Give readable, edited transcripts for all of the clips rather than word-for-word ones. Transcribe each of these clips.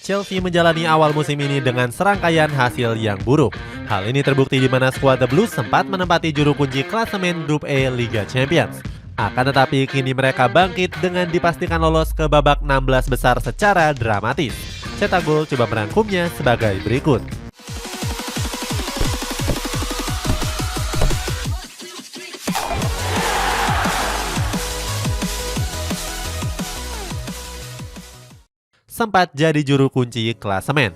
Chelsea menjalani awal musim ini dengan serangkaian hasil yang buruk. Hal ini terbukti di mana skuad The Blues sempat menempati juru kunci klasemen Grup E Liga Champions. Akan tetapi kini mereka bangkit dengan dipastikan lolos ke babak 16 besar secara dramatis. Cetak Gol coba merangkumnya sebagai berikut. Sempat jadi juru kunci klasemen.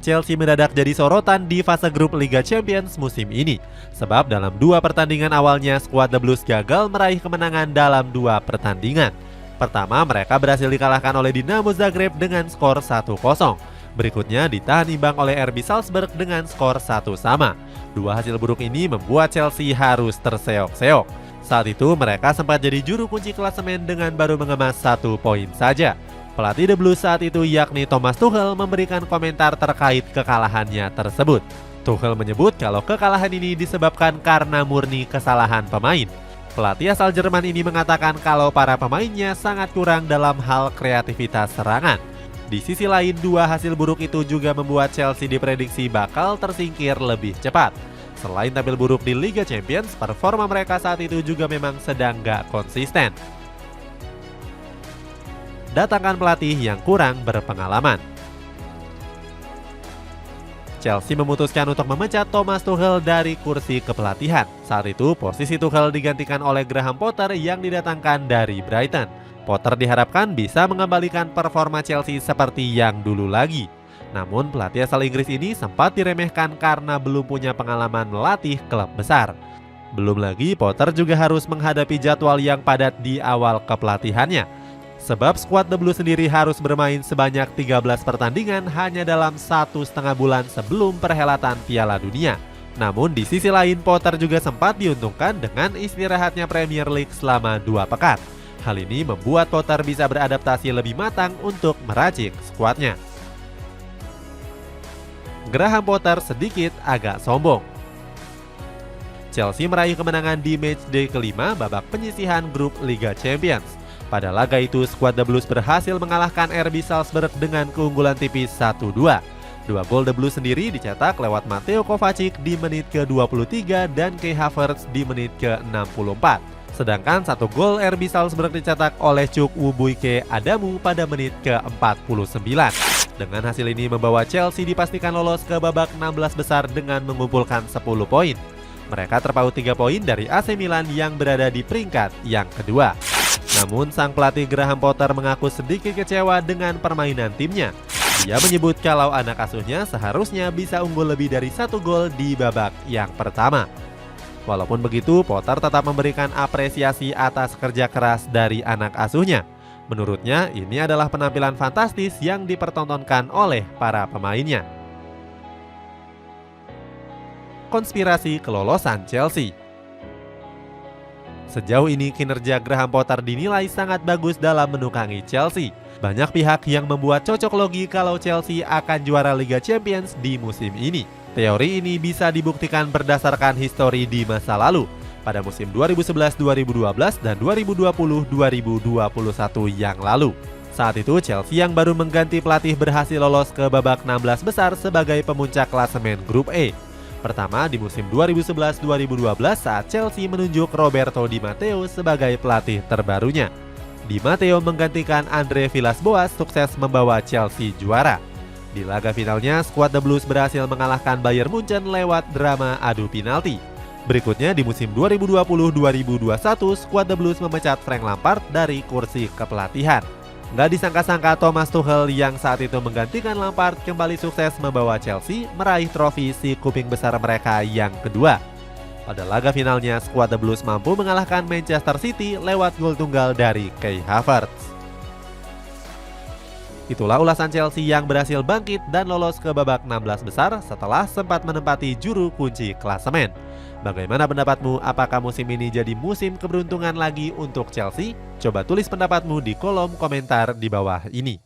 Chelsea mendadak jadi sorotan di fase grup Liga Champions musim ini. Sebab dalam 2 pertandingan awalnya skuad The Blues gagal meraih kemenangan dalam 2 pertandingan. Pertama, mereka berhasil dikalahkan oleh Dinamo Zagreb dengan skor 1-0. Berikutnya ditahan imbang oleh RB Salzburg dengan skor 1-1. 2 hasil buruk ini membuat Chelsea harus terseok-seok. Saat itu mereka sempat jadi juru kunci klasemen dengan baru mengemas 1 poin saja. Pelatih The Blues saat itu yakni Thomas Tuchel memberikan komentar terkait kekalahannya tersebut. Tuchel menyebut kalau kekalahan ini disebabkan karena murni kesalahan pemain. Pelatih asal Jerman ini mengatakan kalau para pemainnya sangat kurang dalam hal kreativitas serangan. Di sisi lain, 2 hasil buruk itu juga membuat Chelsea diprediksi bakal tersingkir lebih cepat. Selain tampil buruk di Liga Champions, performa mereka saat itu juga memang sedang gak konsisten. Datangkan pelatih yang kurang berpengalaman. Chelsea memutuskan untuk memecat Thomas Tuchel dari kursi kepelatihan. Saat itu, posisi Tuchel digantikan oleh Graham Potter yang didatangkan dari Brighton. Potter diharapkan bisa mengembalikan performa Chelsea seperti yang dulu lagi. Namun pelatih asal Inggris ini sempat diremehkan karena belum punya pengalaman melatih klub besar. Belum lagi Potter juga harus menghadapi jadwal yang padat di awal kepelatihannya. Sebab skuad The Blues sendiri harus bermain sebanyak 13 pertandingan hanya dalam 1,5 bulan sebelum perhelatan Piala Dunia. Namun di sisi lain Potter juga sempat diuntungkan dengan istirahatnya Premier League selama 2 pekan. Hal ini membuat Potter bisa beradaptasi lebih matang untuk meracik skuadnya. Graham Potter sedikit agak sombong. Chelsea meraih kemenangan di matchday kelima babak penyisihan grup Liga Champions. Pada laga itu, skuad The Blues berhasil mengalahkan RB Salzburg dengan keunggulan tipis 1-2. 2 gol The Blues sendiri dicetak lewat Mateo Kovacic di menit ke-23 dan Kai Havertz di menit ke-64. Sedangkan 1 gol RB Salzburg dicetak oleh Chukwubuike Adamu pada menit ke-49. Dengan hasil ini membawa Chelsea dipastikan lolos ke babak 16 besar dengan mengumpulkan 10 poin. Mereka terpaut 3 poin dari AC Milan yang berada di peringkat yang kedua. Namun sang pelatih Graham Potter mengaku sedikit kecewa dengan permainan timnya. Dia menyebut kalau anak asuhnya seharusnya bisa unggul lebih dari 1 gol di babak yang pertama. Walaupun begitu, Potter tetap memberikan apresiasi atas kerja keras dari anak asuhnya. Menurutnya, ini adalah penampilan fantastis yang dipertontonkan oleh para pemainnya. Konspirasi kelolosan Chelsea. Sejauh ini kinerja Graham Potter dinilai sangat bagus dalam menukangi Chelsea. Banyak pihak yang membuat cocok logi kalau Chelsea akan juara Liga Champions di musim ini. Teori ini bisa dibuktikan berdasarkan histori di masa lalu. Pada musim 2011-2012 dan 2020-2021 yang lalu. Saat itu Chelsea yang baru mengganti pelatih berhasil lolos ke babak 16 besar sebagai pemuncak klasemen Grup E. Pertama di musim 2011-2012 saat Chelsea menunjuk Roberto Di Matteo sebagai pelatih terbarunya. Di Matteo menggantikan Andre Villas-Boas sukses membawa Chelsea juara. Di laga finalnya, skuad The Blues berhasil mengalahkan Bayern Munchen lewat drama adu penalti. Berikutnya di musim 2020-2021, skuad The Blues memecat Frank Lampard dari kursi kepelatihan. Nggak disangka-sangka Thomas Tuchel yang saat itu menggantikan Lampard kembali sukses membawa Chelsea meraih trofi si kuping besar mereka yang kedua. Pada laga finalnya, skuad The Blues mampu mengalahkan Manchester City lewat gol tunggal dari Kai Havertz. Itulah ulasan Chelsea yang berhasil bangkit dan lolos ke babak 16 besar setelah sempat menempati juru kunci klasemen. Bagaimana pendapatmu? Apakah musim ini jadi musim keberuntungan lagi untuk Chelsea? Coba tulis pendapatmu di kolom komentar di bawah ini.